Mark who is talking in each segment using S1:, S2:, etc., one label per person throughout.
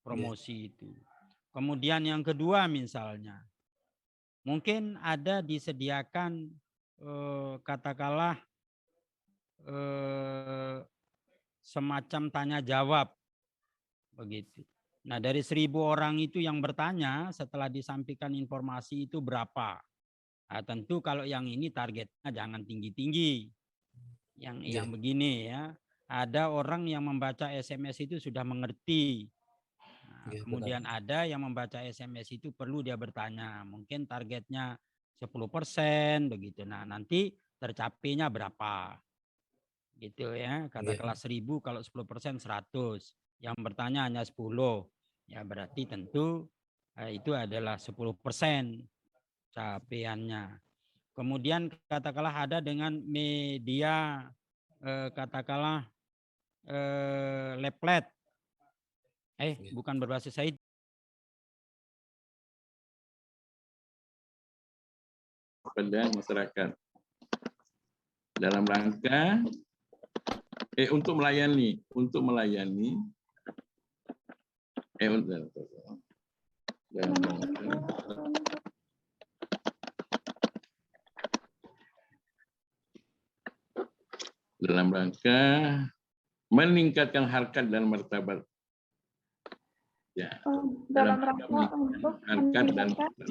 S1: promosi itu. Kemudian yang kedua misalnya, mungkin ada disediakan katakanlah semacam tanya jawab begitu. Nah, dari 1.000 orang itu yang bertanya setelah disampaikan informasi itu berapa? Nah, tentu kalau yang ini targetnya jangan tinggi-tinggi. Yang begini ya. Ada orang yang membaca SMS itu sudah mengerti. Nah, kemudian ada yang membaca SMS itu perlu dia bertanya. Mungkin targetnya 10% begitu. Nah, nanti tercapainya berapa? Gitu ya. Katakanlah 1.000, kalau 10% 100. Yang bertanya hanya 10. Ya berarti tentu itu adalah 10% capaiannya. Kemudian katakanlah ada dengan media katakanlah leaflet. Bukan berbasis saya.
S2: Pada masyarakat dalam rangka untuk melayani dalam rangka meningkatkan harkat dan martabat. Ya, dalam rangka untuk harkat dan martabat.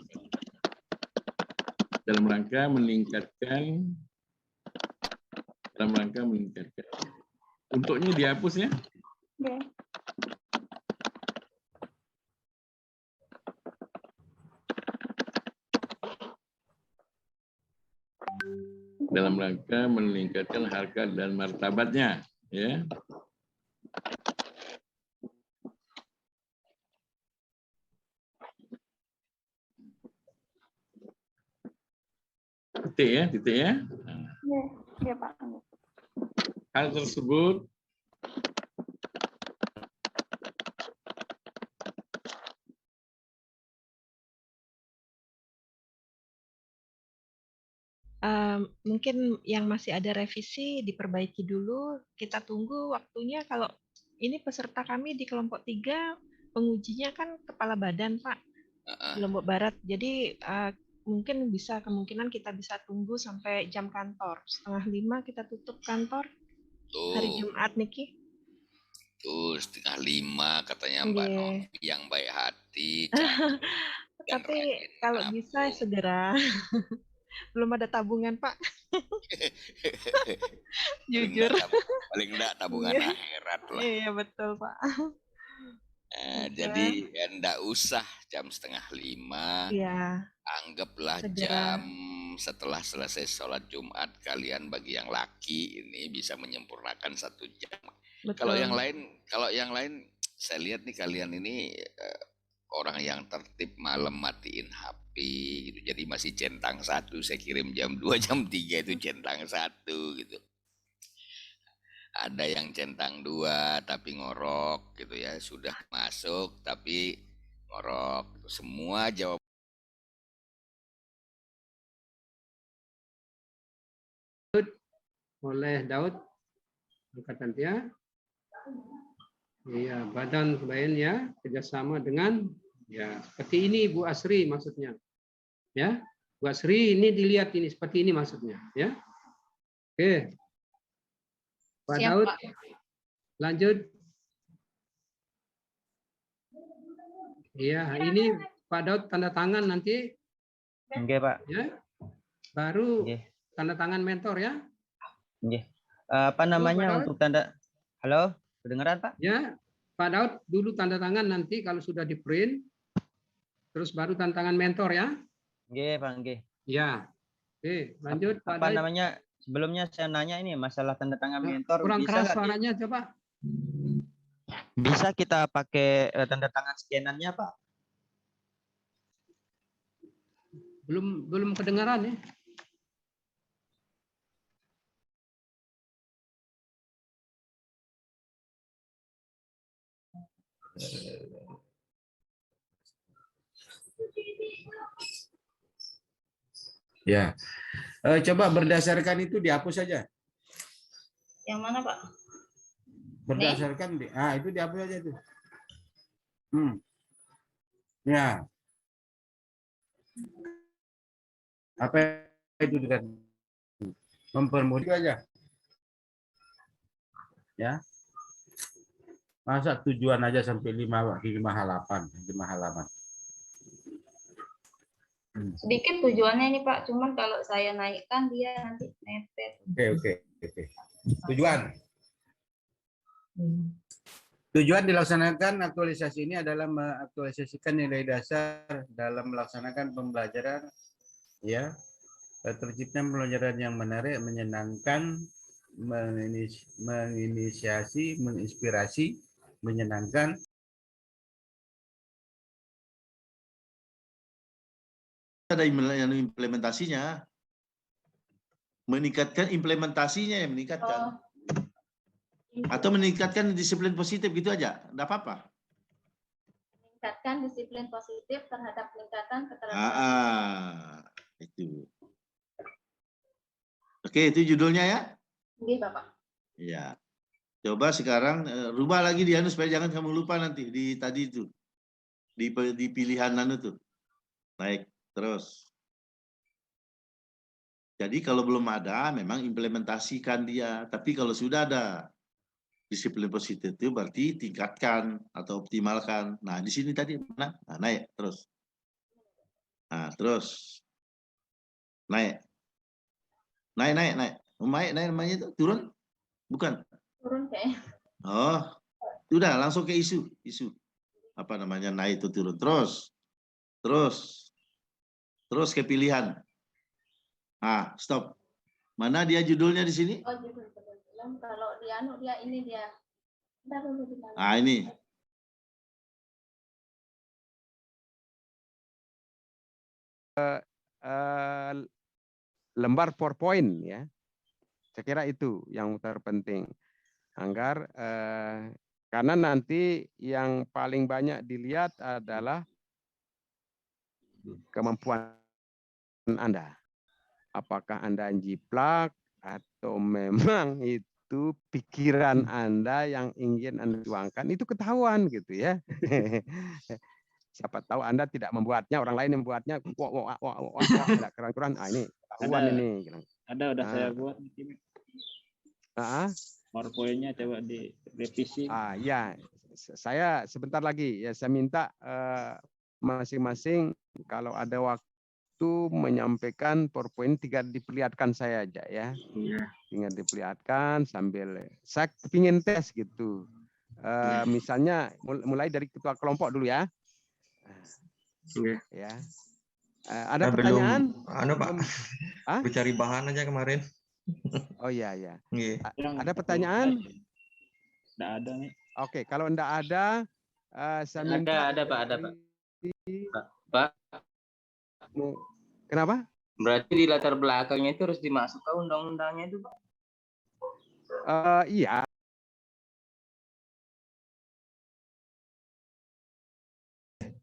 S2: Dalam rangka meningkatkan. Untuknya dihapus ya. Dalam rangka meningkatkan harkat dan martabatnya, ya. Titik ya.
S3: Ya, Pak.
S2: Hal tersebut
S4: mungkin yang masih ada revisi diperbaiki dulu. Kita tunggu waktunya. Kalau ini peserta kami di kelompok 3 pengujinya kan kepala badan, Pak, di Lombok Barat. Jadi mungkin kemungkinan kita bisa tunggu sampai jam kantor. 4:30 kita tutup kantor hari Jumat niki.
S5: Tuh 4:30 katanya Mbak Novi yang baik hati.
S4: Tapi kalau bisa segera. Belum ada tabungan, Pak. Jujur.
S5: Paling enggak tabungan akhirat lah.
S4: Iya, betul, Pak.
S5: Jadi enggak usah jam 4:30.
S4: Iya.
S5: Anggaplah jam setelah selesai sholat Jumat, kalian bagi yang laki ini bisa menyempurnakan 1 jam. Kalau yang lain saya lihat nih kalian ini orang yang tertib, malam matiin HP gitu. Jadi masih centang 1, saya kirim jam 2, jam 3 itu centang 1 gitu. Ada yang centang 2 tapi ngorok gitu ya, sudah masuk tapi ngorok. Semua jawab.
S6: Oleh Daud, angkatan dia. Iya, badan lain ya, kerjasama dengan ya seperti ini Bu Asri maksudnya. Ya, Bu Asri ini dilihat ini seperti ini maksudnya. Ya, oke. Pak
S3: Siap,
S6: Daud,
S3: Pak.
S6: Lanjut. Iya, ini Pak Daud tanda tangan nanti.
S7: Oke, Pak.
S6: Ya, baru tanda tangan mentor ya.
S7: Oke. Apa namanya untuk tanda? Halo, kedengeran Pak?
S6: Ya, Pak Daud dulu tanda tangan nanti kalau sudah di print, terus baru tanda tangan mentor ya.
S7: Oke, Pak. Oke.
S6: Ya, oke, lanjut Pak
S7: Apa
S6: Daud.
S7: namanya? Sebelumnya saya nanya ini masalah tanda tangan mentor.
S6: Kurang
S7: bisa
S6: keras suaranya coba.
S7: Bisa kita pakai tanda tangan scanannya Pak?
S6: Belum kedengaran ya.
S8: Ya, coba berdasarkan itu dihapus saja.
S3: Yang mana, Pak?
S8: Berdasarkan, itu dihapus aja tuh. Ya. Apa itu dengan mempermudah aja. Ya. Masa tujuan aja sampai 5 halaman.
S3: Sedikit tujuannya ini Pak, cuman kalau saya naikkan dia nanti mepet.
S8: Oke. Tujuan dilaksanakan aktualisasi ini adalah mengaktualisasikan nilai dasar dalam melaksanakan pembelajaran, ya, tercipta pembelajaran yang menarik, menyenangkan, menginisiasi, menginspirasi, menyenangkan.
S9: Ada implementasinya, meningkatkan implementasinya yang meningkatkan. Atau meningkatkan disiplin positif gitu aja, enggak apa-apa.
S3: Meningkatkan disiplin positif terhadap peningkatan keterampilan.
S9: Itu. Oke, itu judulnya ya?
S3: Iya, Bapak.
S9: Iya. Coba sekarang rubah lagi di anu supaya jangan kamu lupa nanti di tadi itu. Di pilihan anu tuh. Naik terus. Jadi kalau belum ada memang implementasikan dia, tapi kalau sudah ada disiplin positif itu berarti tingkatkan atau optimalkan. Nah, di sini tadi mana? Nah, naik terus. Nah, terus. Naik. Naik namanya itu turun? Bukan.
S3: Turun kayaknya.
S9: Oh. Sudah langsung ke isu. Apa namanya? Naik itu turun. Terus ke pilihan. Ah, stop. Mana dia judulnya di sini?
S3: Oh, judul belum. Kalau dia ini dia.
S9: Ah, ini.
S10: Lembar PowerPoint ya. Saya kira itu yang terpenting. Anggar karena nanti yang paling banyak dilihat adalah kemampuan Anda. Apakah Anda jiplak atau memang itu pikiran Anda yang ingin Anda tuangkan, itu ketahuan gitu ya. Siapa tahu Anda tidak membuatnya, orang lain yang membuatnya, tidak keren-keren. Ini ketahuan ini.
S11: Udah saya buat.
S10: PowerPoint-nya coba direvisi. Ya, saya sebentar lagi ya saya minta masing-masing kalau ada waktu menyampaikan PowerPoint tinggal diperlihatkan saya aja ya. Tinggal diperlihatkan sambil saya ingin tes gitu. Misalnya mulai dari ketua kelompok dulu ya. Ya. Ada pertanyaan?
S12: Pak. Cari bahan aja kemarin.
S10: Oh iya. Ada pertanyaan?
S11: Enggak ada nih.
S10: Oke, kalau enggak ada saya minta
S13: ada Pak. Pak.
S10: Kenapa?
S13: Berarti di latar belakangnya itu harus dimasukkan undang-undangnya itu, Pak.
S10: Iya.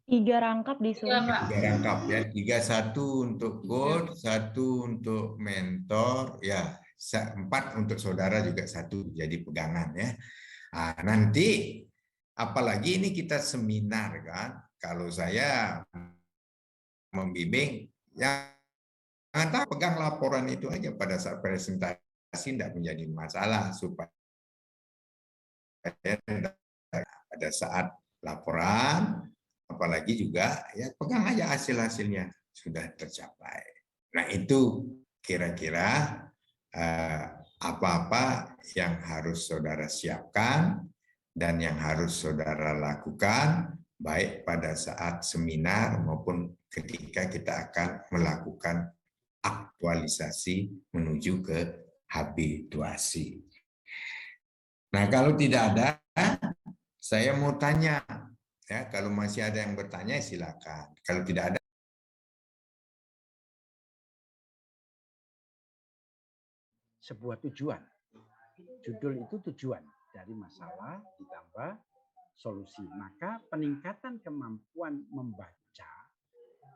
S3: Tiga rangkap disuruh.
S8: Tiga rangkap ya, 1 untuk code, 1 untuk mentor, ya 4 untuk saudara juga 1 jadi pegangan ya. Nah, nanti apalagi ini kita seminar kan, kalau saya membimbing ya jangan pegang laporan itu aja pada saat presentasi tidak menjadi masalah supaya pada saat laporan apalagi juga ya pegang aja hasil-hasilnya sudah tercapai. Nah itu kira-kira apa-apa yang harus saudara siapkan dan yang harus saudara lakukan baik pada saat seminar maupun ketika kita akan melakukan aktualisasi menuju ke habituasi. Nah kalau tidak ada, saya mau tanya. Ya, kalau masih ada yang bertanya silakan. Kalau tidak ada,
S14: sebuah tujuan. Judul itu tujuan dari masalah ditambah solusi. Maka peningkatan kemampuan membaca,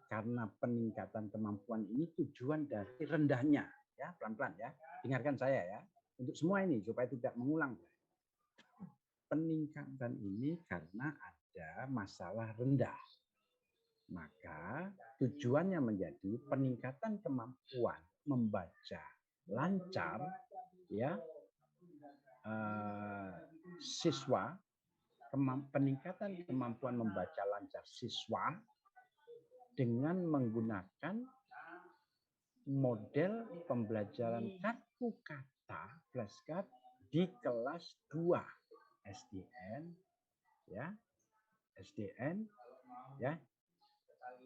S14: karena peningkatan kemampuan ini tujuan dari rendahnya. Ya, pelan-pelan ya. Dengarkan saya ya. Untuk semua ini supaya tidak mengulang. Peningkatan ini karena pada masalah rendah. Maka tujuannya menjadi peningkatan kemampuan membaca lancar, ya, siswa, peningkatan kemampuan membaca lancar siswa dengan menggunakan model pembelajaran kartu kata flashcard di kelas 2 SDN, ya, SDN, ya.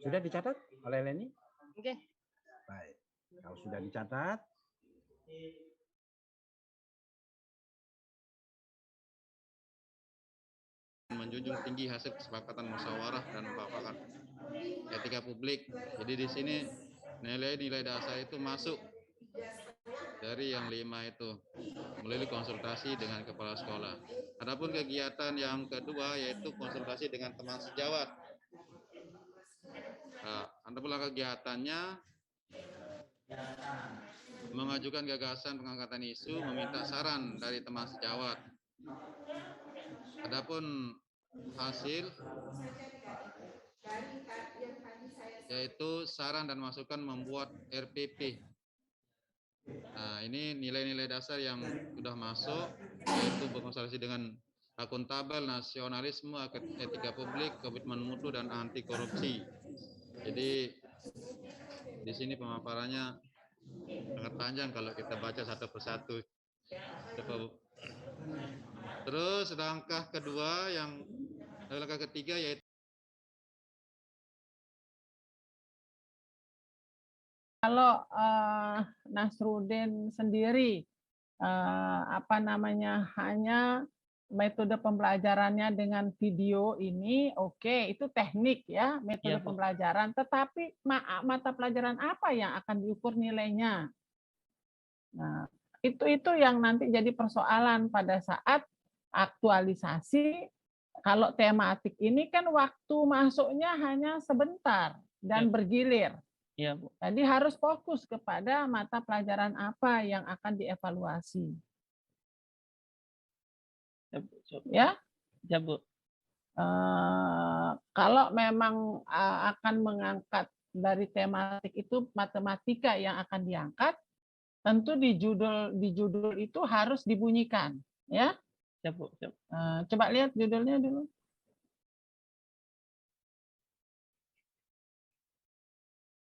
S14: Sudah dicatat oleh Leni?
S4: Oke.
S14: Baik. Kalau sudah dicatat,
S15: menjunjung tinggi hasil kesepakatan musyawarah dan mufakat etika publik. Jadi di sini nilai-nilai dasar itu masuk dari yang 5 itu melalui konsultasi dengan kepala sekolah. Adapun kegiatan yang kedua yaitu konsultasi dengan teman sejawat. Nah, adapun kegiatannya mengajukan gagasan pengangkatan isu, meminta saran dari teman sejawat. Adapun hasil yaitu saran dan masukan membuat RPP. Nah, ini nilai-nilai dasar yang sudah masuk, yaitu berkonsultasi dengan akuntabel, nasionalisme, etika publik, komitmen mutu, dan anti korupsi. Jadi di sini pemaparannya sangat panjang kalau kita baca satu persatu. Terus langkah kedua langkah ketiga yaitu
S16: kalau Nasruddin sendiri hanya metode pembelajarannya dengan video ini, oke, itu teknik ya, metode pembelajaran, tetapi mata pelajaran apa yang akan diukur nilainya? Nah, itu yang nanti jadi persoalan pada saat aktualisasi. Kalau tematik ini kan waktu masuknya hanya sebentar dan bergilir.
S13: Iya, Bu.
S16: Jadi harus fokus kepada mata pelajaran apa yang akan dievaluasi. Ya,
S13: Ya, Bu.
S16: Kalau memang akan mengangkat dari tematik itu matematika yang akan diangkat, tentu di judul itu harus dibunyikan, ya.
S13: Ya, Bu. Ya.
S16: Coba lihat judulnya dulu.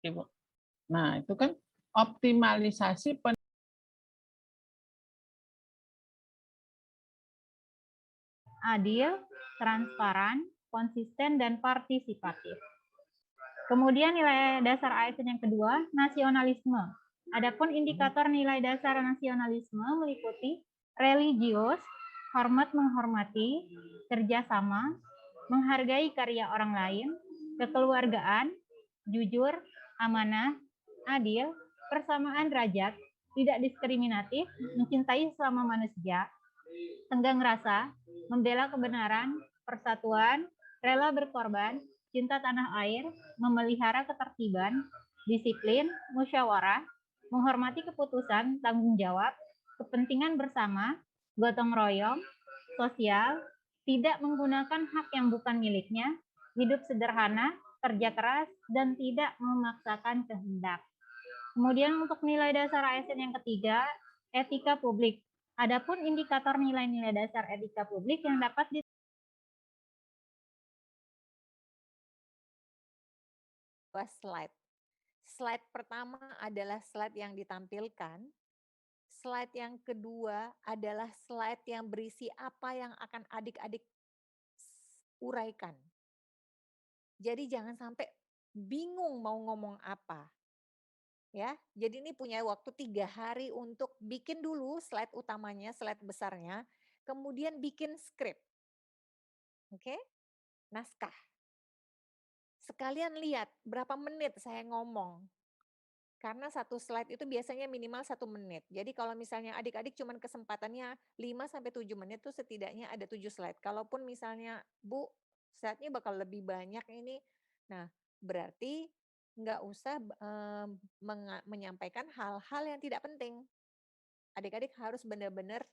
S13: Ibu.
S16: Nah, itu kan optimalisasi
S17: adil, transparan, konsisten, dan partisipatif. Kemudian nilai dasar ASN yang kedua, nasionalisme. Adapun indikator nilai dasar nasionalisme meliputi religius, hormat menghormati, kerjasama, menghargai karya orang lain, kekeluargaan, jujur, amanah, adil, persamaan derajat, tidak diskriminatif, mencintai sesama manusia, tenggang rasa, membela kebenaran, persatuan, rela berkorban, cinta tanah air, memelihara ketertiban, disiplin, musyawarah, menghormati keputusan, tanggung jawab, kepentingan bersama, gotong royong, sosial, tidak menggunakan hak yang bukan miliknya, hidup sederhana, kerja keras, dan tidak memaksakan kehendak. Kemudian untuk nilai dasar ASN yang ketiga, etika publik. Adapun indikator nilai-nilai dasar etika publik yang dapat
S18: slide. Slide pertama adalah slide yang ditampilkan. Slide yang kedua adalah slide yang berisi apa yang akan adik-adik uraikan. Jadi jangan sampai bingung mau ngomong apa. Ya, jadi ini punya waktu 3 hari untuk bikin dulu slide utamanya, slide besarnya, kemudian bikin skrip. Oke? Naskah. Sekalian lihat berapa menit saya ngomong. Karena satu slide itu biasanya minimal 1 menit. Jadi kalau misalnya adik-adik cuman kesempatannya 5-7 menit itu setidaknya ada 7 slide. Kalaupun misalnya, Bu, slide-nya bakal lebih banyak ini. Nah, berarti nggak usah menyampaikan hal-hal yang tidak penting. Adik-adik harus benar-benar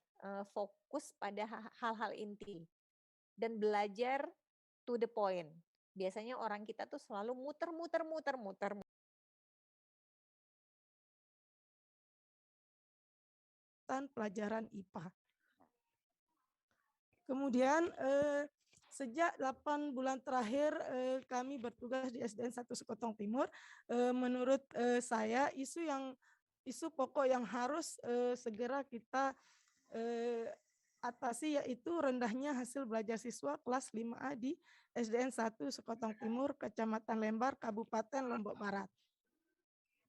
S18: fokus pada hal-hal inti. Dan belajar to the point. Biasanya orang kita tuh selalu muter-muter.
S19: Pelajaran IPA. Kemudian sejak 8 bulan terakhir kami bertugas di SDN 1 Sekotong Timur, menurut saya isu pokok yang harus segera kita atasi yaitu rendahnya hasil belajar siswa kelas 5A di SDN 1 Sekotong Timur, Kecamatan Lembar, Kabupaten Lombok Barat.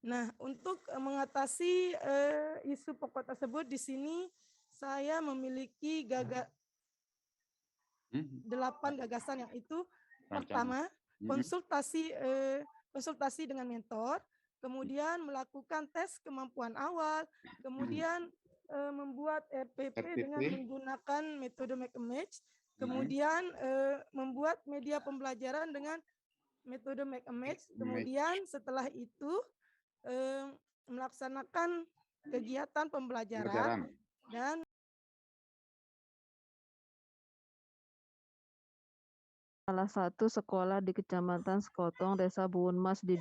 S19: Nah, untuk mengatasi isu pokok tersebut di sini saya memiliki 8 gagasan, yang itu pertama konsultasi dengan mentor, kemudian melakukan tes kemampuan awal, kemudian membuat RPP dengan menggunakan metode make a match, kemudian membuat media pembelajaran dengan metode make a match, kemudian setelah itu melaksanakan kegiatan pembelajaran dan
S20: salah satu sekolah di Kecamatan Sekotong, Desa Buunmas. Di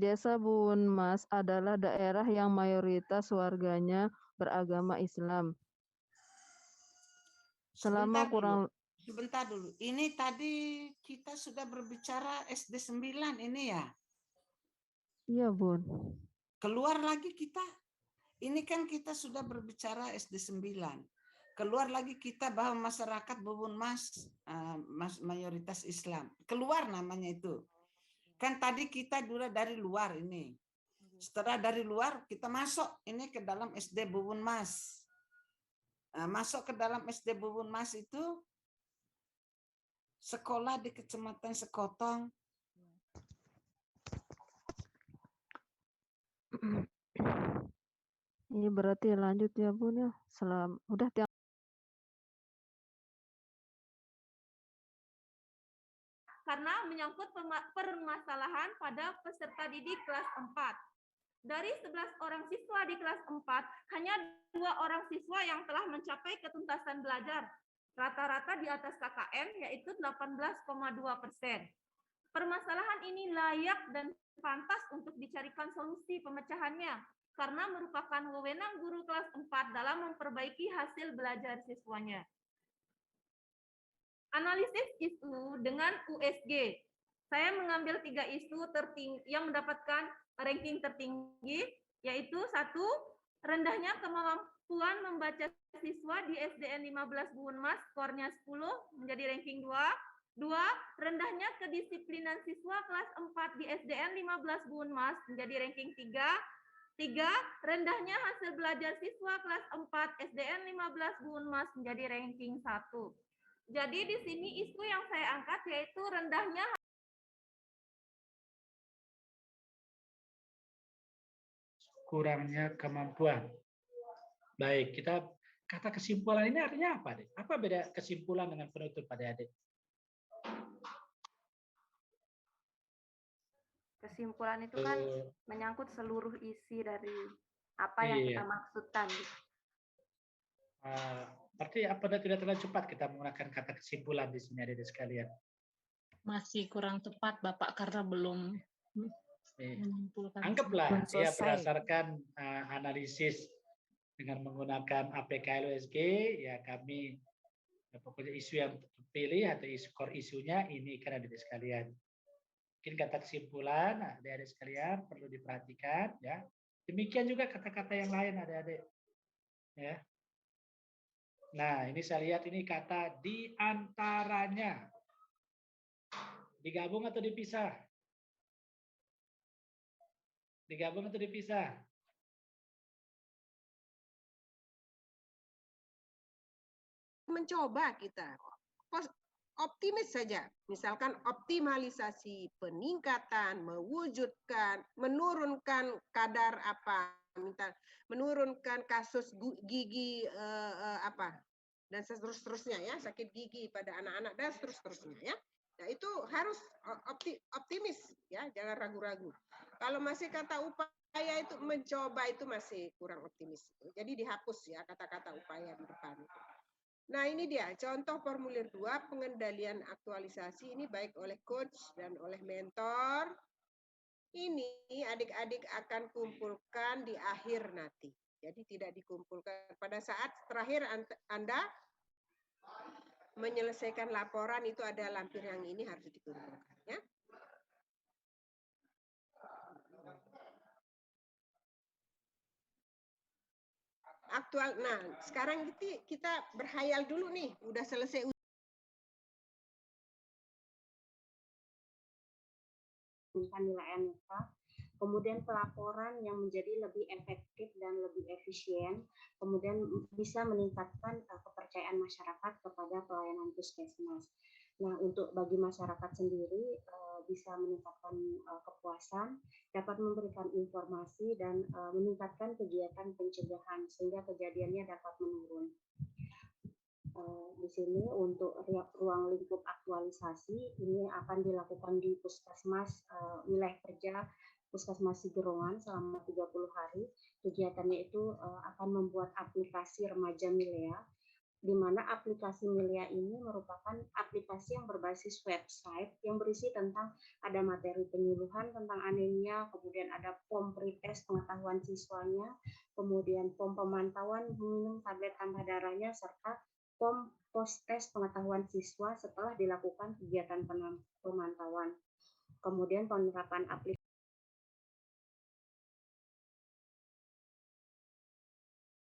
S20: Desa Buunmas, adalah daerah yang mayoritas warganya beragama Islam. Selama
S21: Sebentar dulu. Ini tadi kita sudah berbicara SD 9 ini ya?
S20: Iya, Bun.
S21: Keluar lagi kita. Ini kan kita sudah berbicara SD 9. Keluar lagi kita bahwa masyarakat Buunmas mayoritas Islam. Keluar namanya itu. Kan tadi kita dulu dari luar ini. Setelah dari luar kita masuk ini ke dalam SD Buunmas. Masuk ke dalam SD Buunmas itu sekolah di Kecamatan Sekotong.
S20: Ini berarti lanjut ya, Bun ya. Udah tiap
S22: karena menyangkut permasalahan pada peserta didik kelas 4. Dari 11 orang siswa di kelas 4, hanya 2 orang siswa yang telah mencapai ketuntasan belajar. Rata-rata di atas KKM, yaitu 18,2%. Permasalahan ini layak dan pantas untuk dicarikan solusi pemecahannya, karena merupakan wewenang guru kelas 4 dalam memperbaiki hasil belajar siswanya. Analisis isu dengan USG. Saya mengambil 3 isu yang mendapatkan ranking tertinggi, yaitu 1, rendahnya kemampuan membaca siswa di SDN 15 Buunmas, skornya 10, menjadi ranking 2. 2, rendahnya kedisiplinan siswa kelas 4 di SDN 15 Buunmas, menjadi ranking 3. 3, rendahnya hasil belajar siswa kelas 4 SDN 15 Buunmas, menjadi ranking 1. Jadi di sini isu yang saya angkat yaitu rendahnya
S23: kurangnya kemampuan. Baik, kita kata kesimpulan ini artinya apa, Dek? Apa beda kesimpulan dengan penutup, Adik-adik?
S24: Kesimpulan itu kan menyangkut seluruh isi dari apa yang kita maksudkan.
S23: Berarti apa tidak terlalu cepat kita menggunakan kata kesimpulan di sini, Adik-adik sekalian?
S25: Masih kurang tepat, Bapak, karena belum menyimpulkan.
S23: Anggaplah ya berdasarkan analisis dengan menggunakan APK-LUSG, ya kami pokoknya isu yang terpilih atau core isunya ini kan adik sekalian. Mungkin kata kesimpulan adik-adik sekalian perlu diperhatikan ya. Demikian juga kata-kata yang lain adik-adik. Ya. Nah, ini saya lihat ini kata di antaranya. Digabung atau dipisah? Digabung atau dipisah?
S26: Mencoba kita optimis saja, misalkan optimalisasi peningkatan, mewujudkan, menurunkan kadar menurunkan kasus gigi dan seterusnya ya, sakit gigi pada anak-anak dan seterusnya ya. Nah, itu harus optimis ya, jangan ragu-ragu. Kalau masih kata upaya upaya itu mencoba itu masih kurang optimis. Jadi dihapus ya kata-kata upaya di depan. Nah ini dia contoh formulir 2 pengendalian aktualisasi ini baik oleh coach dan oleh mentor. Ini adik-adik akan kumpulkan di akhir nanti. Jadi tidak dikumpulkan pada saat terakhir Anda menyelesaikan laporan itu ada lampir yang ini harus dikumpulkan ya. Aktual. Nah, sekarang kita berhayal dulu nih, udah selesai
S1: nilai MK, kemudian pelaporan yang menjadi lebih efektif dan lebih efisien, kemudian bisa meningkatkan kepercayaan masyarakat kepada pelayanan puskesmas. Nah, untuk bagi masyarakat sendiri bisa meningkatkan kepuasan, dapat memberikan informasi dan meningkatkan kegiatan pencegahan sehingga kejadiannya dapat menurun. Di sini untuk ruang lingkup aktualisasi ini akan dilakukan di Puskesmas wilayah kerja Puskesmas Sigerongan selama 30 hari. Kegiatannya itu akan membuat aplikasi remaja Milea, di mana aplikasi Milea ini merupakan aplikasi yang berbasis website yang berisi tentang ada materi penyuluhan tentang anemia, kemudian ada form pretest pengetahuan siswanya, kemudian form pemantauan minum tablet tambah darahnya, serta form post-test pengetahuan siswa setelah dilakukan kegiatan pemantauan. Kemudian penerapan aplikasi